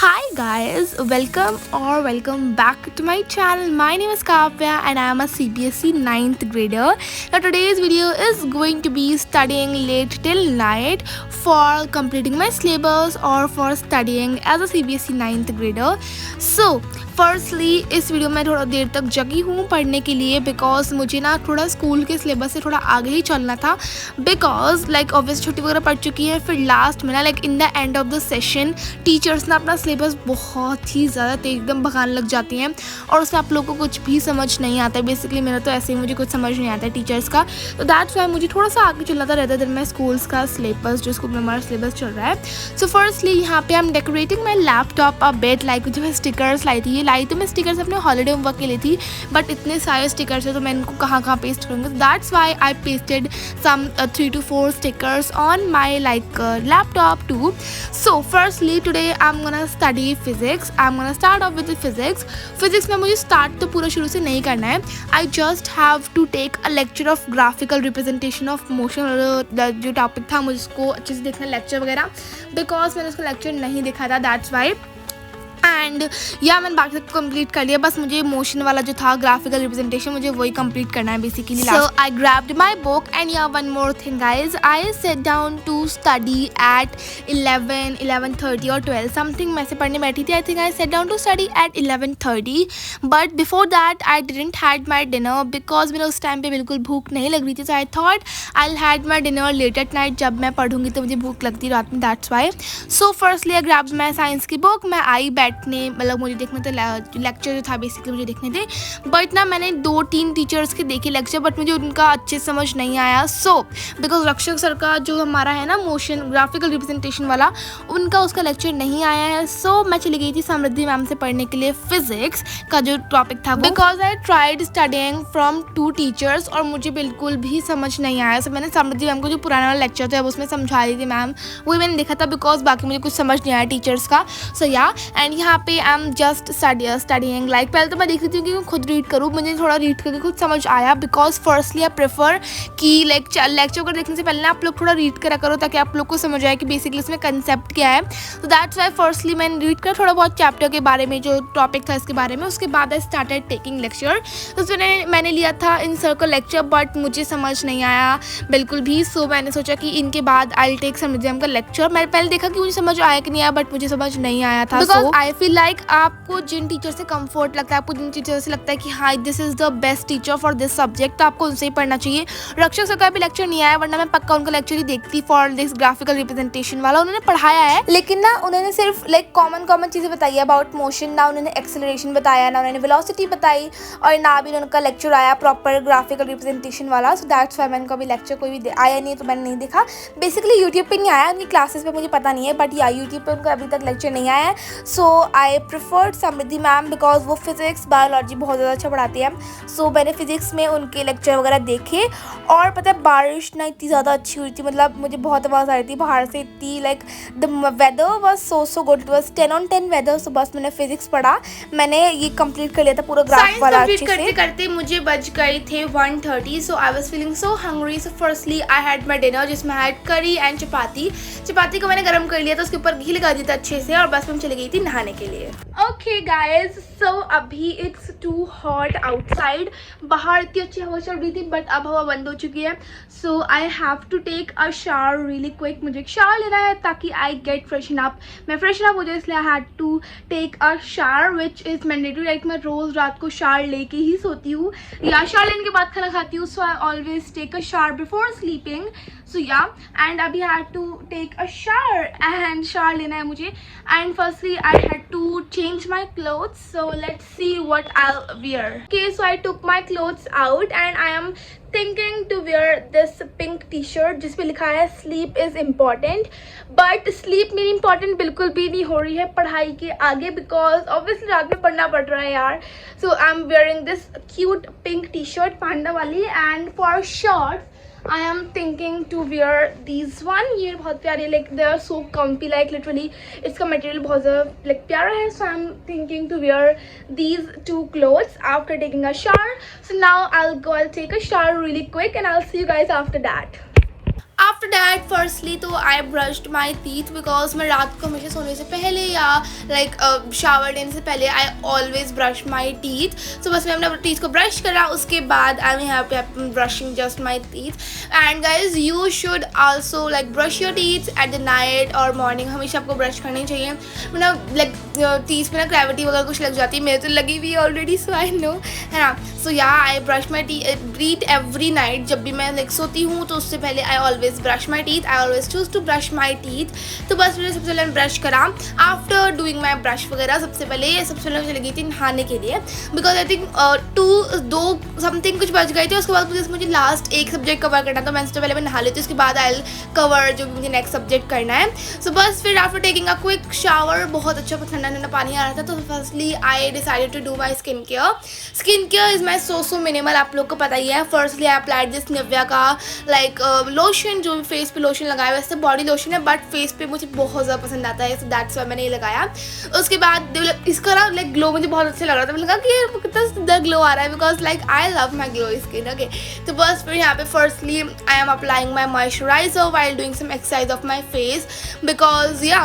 Hi guys, welcome back to my channel. My name is Kavya and I am a CBSE ninth grader. Now today's video is going to be studying late till night for completing my syllabus or for studying as a CBSE ninth grader. So firstly इस video में थोड़ा देर तक जगी हूँ पढ़ने के लिए because मुझे ना थोड़ा स्कूल के सिलेबस से थोड़ा आगे ही चलना था बिकॉज लाइक ऑब्वियस छुट्टी वगैरह पड़ चुकी है। फिर लास्ट में ना like in the end of the session teachers ना अपना सिलेबस बहुत ही ज़्यादा एकदम भगाने लग जाती हैं और उसमें आप लोगों को कुछ भी समझ नहीं आता है। बेसिकली मेरा तो ऐसे ही मुझे कुछ समझ नहीं आता है टीचर्स का, तो दैट्स वाई मुझे थोड़ा सा आगे चलना था रहता दिन मैं स्कूल्स का सिलेबस जो स्कूल में हमारा सिलेबस चल रहा है। सो फर्स्टली यहाँ पे I am decorating my laptop a bit like जो मैं स्टिकर्स लाई थी, लाई तो मैं स्टिकर्स अपने हॉलीडे होमवर्क के लिए थी बट इतने सारे स्टिकर्स है तो मैं इनको कहाँ पेस्ट करूँगी। That's why I pasted some 3 to 4 stickers on my laptop too. So firstly today I'm gonna study physics. I'm gonna start off with the physics. Physics में मुझे start तो पूरा शुरू से नहीं करना है. I just have to take a lecture of graphical representation of motion. जो टॉपिक था मुझे उसको अच्छे से देखना लेक्चर वगैरह बिकॉज मैंने उसका लेक्चर नहीं देखा था, दैट्स वाई। एंड या मैंने बाकी सब कंप्लीट कर लिया, बस मुझे मोशन वाला जो था ग्राफिकल रिप्रेजेंटेशन मुझे वही कंप्लीट करना है basically. So I grabbed my book and yeah one more thing guys, I set down to study at 11:30 और 12 समथिंग मैं से पढ़ने बैठी थी। I think I set down to study at 11:30 but before that I didn't had my dinner because मेरा उस time पे बिल्कुल भूख नहीं लग रही थी। So I thought I had my dinner late at night, जब मैं पढ़ूंगी तो मुझे भूख लगती रात में, that's why. So firstly I grabbed my science की बुक, मैं आई बैठने मतलब मुझे देखने थे लेक्चर जो था बेसिकली मुझे देखने थे बट ना मैंने 2-3 टीचर्स के देखे लेक्चर बट मुझे उनका अच्छे समझ नहीं आया। सो बिकॉज रक्षक सर का जो हमारा है ना मोशन ग्राफिकल रिप्रेजेंटेशन वाला उनका उसका लेक्चर नहीं आया है। सो मैं चली गई थी समृद्धि मैम से पढ़ने के लिए फिजिक्स का जो टॉपिक था because I tried studying from 2 teachers और मुझे बिल्कुल भी समझ नहीं आया। सो मैंने समृद्धि मैम को जो पुराना वाला लेक्चर था उसमें समझा रही थी मैम, वही मैंने देखा था बिकॉज बाकी मुझे कुछ समझ नहीं आया टीचर्स का। सो या एंड यहाँ पे I am just studying like पहले तो मैं देख रही थी कि मैं खुद रीड करूँ, मुझे थोड़ा रीड करके खुद समझ आया बिकॉज फर्स्टली आई प्रेफर कि लेक्चर को देखने से पहले ना आप लोग थोड़ा रीड करा करो ताकि आप लोग को समझ आए कि बेसिकली इसमें कंसेप्ट क्या है। तो दैट्स वाई फर्स्टली मैंने रीड करा थोड़ा बहुत चैप्टर के बारे में जो टॉपिक था इसके बारे में, उसके बाद आई स्टार्टेड टेकिंग लेक्चर। तो उसमें मैंने लिया था इन सर्कल लेक्चर बट मुझे समझ नहीं आया बिल्कुल भी। सो मैंने सोचा कि इनके बाद आई टेक समृद्धि मैम का लेक्चर। मैंने पहले देखा कि मुझे समझ आया कि नहीं आया बट मुझे समझ नहीं आया था बिकॉज आई फील लाइक आपको जिन टीचर से कंफर्ट लगता है, आपको जिन टीचर से लगता है कि हाँ this is the best teacher for this subject तो आपको उनसे ही पढ़ना चाहिए। रक्षक सर का भी लेक्चर नहीं आया वरना मैं पक्का उनका लेक्चर ही देखती फॉर दिस ग्राफिकल रिप्रेजेंटेशन वाला। उन्होंने पढ़ाया है लेकिन ना उन्होंने सिर्फ लाइक कॉमन चीज़ें बताई अबाउट मोशन, ना उन्होंने एक्सेलरेशन बताया, ना उन्होंने वेलोसिटी बताई और ना भी उनका लेक्चर आया प्रॉपर ग्राफिकल रिप्रेजेंटेशन वाला। सो दैट्स वाई मैंने कभी लेक्चर कोई भी आया नहीं तो मैंने नहीं देखा। बेसिकली यूट्यूब पे नहीं आया, उनकी क्लासेस पे मुझे पता नहीं है बट या यूट्यूब पे उनका अभी तक लेक्चर नहीं आया है। So I preferred Samriddhi ma'am because वो फिजिक्स बायोलॉजी बहुत ज़्यादा अच्छा पढ़ाती है। सो मैंने फिजिक्स में उनके लेक्चर वगैरह देखे और पता है बारिश ना इतनी ज़्यादा अच्छी हुई थी, मतलब मुझे बहुत आवाज़ आ रही थी बाहर से इतनी, like the weather was so good, it was 10 on 10 weather. So बस मैंने फिजिक्स पढ़ा, मैंने ये कंप्लीट कर लिया था पूरा ग्राफ वाला अच्छे से। करते करते मुझे बज गए थे 1:30। So I was feeling so hungry. So firstly I had my dinner जिसमें हैड करी एंड चपाती को मैंने गर्म कर लिया था, उसके ऊपर घी लगा दिया था अच्छे से और बस मैं चली गई थी नहाने के लिए। ओके गाइज, सो अभी इट्स टू हॉट आउटसाइड, बाहर इतनी अच्छी हवा चल रही थी बट अब हवा बंद हो चुकी है। So I have to take a shower really quick, मुझे एक शावर लेना है ताकि आई गेट फ्रेशन अप, मैं फ्रेशन अप हो जाए, इसलिए I had to take a shower which is mandatory. Like मैं रोज़ रात को शावर लेके ही सोती हूँ या शावर लेने के बाद खाना खाती हूँ। So I always take a shower before sleeping. So yeah and अभी I had to take a shower and shower लेना है मुझे and firstly I had to change my clothes. So let's see what I'll wear. Okay, so I took my clothes out and I am thinking to wear this pink t-shirt जिस पे लिखा है sleep is important, but sleep मेरी important बिल्कुल भी नहीं हो रही है पढ़ाई के आगे because obviously रात में पढ़ना पड़ रहा है यार। So I'm wearing this cute pink t-shirt पांडा वाली and for shorts I am thinking to wear these one. ये बहुत प्यारे, like they are so comfy, like literally इसका material बहुत ज़्यादा like प्यारा है। So I'm thinking to wear these 2 clothes after taking a shower. So now I'll take a shower really quick and I'll see you guys after that. After that firstly तो आई brushed my teeth because मैं रात को हमेशा सोने से पहले या like shower लेने से पहले I always brush my teeth. So बस मैं अपने टीथ को ब्रश करा, उसके बाद I am happy brushing just my teeth. And guys you should also like brush your teeth at the night और मॉर्निंग. हमेशा आपको ब्रश करनी चाहिए. मतलब लाइक टीथ में ना ग्रेविटी वगैरह कुछ लग जाती है, मेरे तो लगी हुई है ऑलरेडी, सो आई नो, है ना. So yeah I brush my teeth every night. जब भी मैं लाइक सोती हूँ तो उससे पहले I always brush my teeth. I always choose to brush my teeth. तो बस मैंने सबसे पहले ब्रश करा. आफ्टर डूइंग माई ब्रश वगैरह सबसे पहले चली गई थी नहाने के लिए बिकॉज आई थिंक 2 समथिंग कुछ बच गए थे. उसके बाद मुझे लास्ट एक सब्जेक्ट कवर करना था. मैं सबसे पहले मैं नहा लेती हूँ, उसके बाद आई कवर जो भी मुझे नेक्स्ट सब्जेक्ट करना है. सो बस फिर after taking a quick shower, बहुत अच्छा ठंडा ठंडा पानी आ रहा था, तो firstly I decided to do my skin care. Skin care is my so minimal, आप लोग को पता ही है. Firstly I applied this Nivea का लाइक लोशन, जो फेस पे लोशन लगाया. वैसे बॉडी लोशन है बट फेस पे मुझे बहुत ज़्यादा पसंद आता है, सो दैट्स वाई मैंने ये लगाया. उसके बाद इसका ना लाइक ग्लो मुझे बहुत अच्छा लग रहा था. मैंने कहा कि ये कितना सुंदर ग्लो आ रहा है because like I love my glow skin. Okay, तो बस फिर यहाँ पे firstly I am applying my moisturizer while doing some exercise of my face because या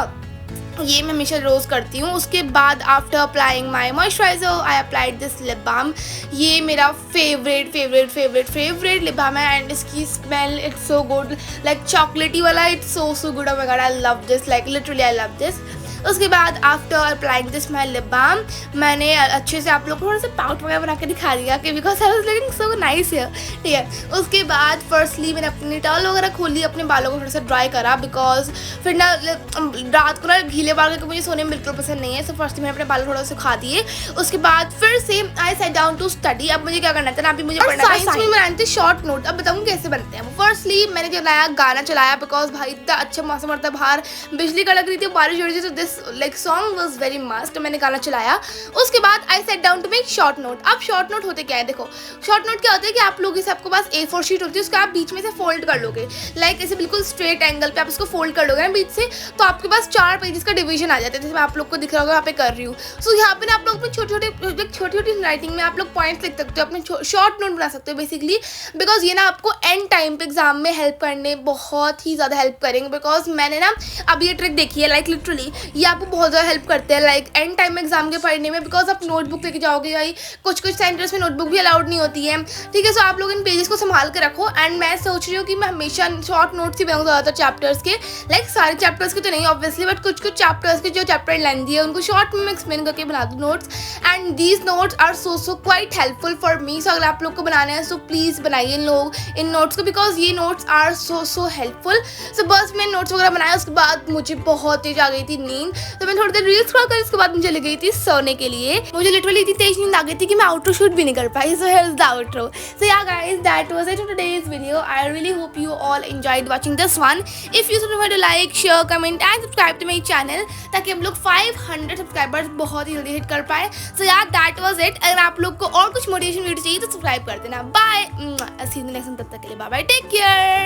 ये मैं हमेशा रोज़ करती हूँ. उसके बाद after applying my moisturizer I applied this lip balm. ये मेरा फेवरेट लिप बाम है एंड इसकी smell it's so good, like chocolatey वाला. It's so good. Oh my God, I love this, like literally I love this. उसके बाद after applying this my lip balm मैंने अच्छे से आप लोग को थोड़ा सा पाउट वगैरह बना के दिखा दिया कि because I was looking so nice है. ठीक है, उसके बाद फर्स्टली मैंने अपनी टॉवल वगैरह खोली, अपने बालों को थोड़ा सा ड्राई करा बिकॉज फिर ना रात को ना गीले बाल करके मुझे सोने में बिल्कुल पसंद नहीं है. सो फर्स्टली मैंने अपने बाल थोड़ा सुखा दिए. उसके बाद फिर से आई सेट डाउन टू स्टडी. अब मुझे क्या करना था ना, अभी मुझे पढ़ना था. साइंस में बनाने थे शॉर्ट नोट. अब बताऊँ कैसे बनते हैं. फर्स्टली मैंने चलाया गाना चलाया बिकॉज भाई इतना अच्छा मौसम होता है बाहर, बिजली कड़क रही थी, बारिश हो रही थी, तो this like song was very मस्त. मैंने गाना चलाया. उसके बाद I set down to make short note. अब शॉर्ट नोट होते क्या है, देखो शॉर्ट नोट क्या होता है कि आप लोग इसे आपके पास A4 शीट होती है, उसका आप बीच में से फोल्ड कर लोगे, लाइक ऐसे बिल्कुल स्ट्रेट एंगल पे आप इसको फोल्ड कर लोगे ना बीच से, तो आपके पास 4 पेजेस का डिवीजन आ जाता है. जैसे मैं आप लोग को दिख रहा होगा यहाँ पे कर रही हूँ. सो यहाँ पे ना आप लोग छोटी राइटिंग में आप लोग पॉइंट्स लिख सकते हो, अपने शॉर्ट नोट बना सकते हो बेसिकली. बिकॉज ये ना आपको एंड टाइम पे एग्जाम में हेल्प करने बहुत ही ज़्यादा हेल्प करेंगे. बिकॉज मैंने ना अब ये ट्रिक देखी है, लाइक लिटरली ये आपको बहुत ज़्यादा हेल्प करते हैं लाइक एंड टाइम में एग्जाम के पढ़ने में. बिकॉज आप नोटबुक लेके जाओगे भाई, कुछ सेंटर्स में नोटबुक भी अलाउड नहीं होती है. ठीक है, सो आप लोग इन पेजेस को संभाल के रखो. एंड मैं सोच रही हूँ कि मैं हमेशा शॉर्ट नोट्स ही बनाऊँ ज़्यादातर चैप्टर्स के, लाइक सारे चैप्टर्स के तो नहीं ऑब्वियसली, बट कुछ चैप्टर्स के जो चैप्टर लेंदी है उनको शॉर्ट में एक्सप्लेन करके बना दूँ notes. And these notes are so quite helpful for me. So अगर आप लोग को बनाने हैं सो प्लीज़ बनाइए इन नोट्स को बिकॉज ये notes are so helpful. So बस मैंने नोट्स वगैरह बनाया. उसके बाद मुझे बहुत तेज आ गई थी नींद, तो मैं थोड़ी देर रील्स स्क्रॉल कर, उसके बाद मुझे चली गई थी सोने के लिए. मुझे लिटरली इतनी तेज नींद आ गई थी कि मैं आउटरो शूट भी नहीं कर पाई. So here is the outro. So yeah guys, that was it for today's video. I really hope you all enjoyed watching this one. If you remember to like, share, comment and subscribe to my channel ताकि हम लोग 500 subscribers बहुत ही जल्दी hit कर पाए. So yeah, that was it. अगर आप लोग को और कुछ मोटिवेशन वीडियो चाहिए तो सब्सक्राइब कर देना. बाय. See you next. तब तक के लिए बाय बाय. Take care.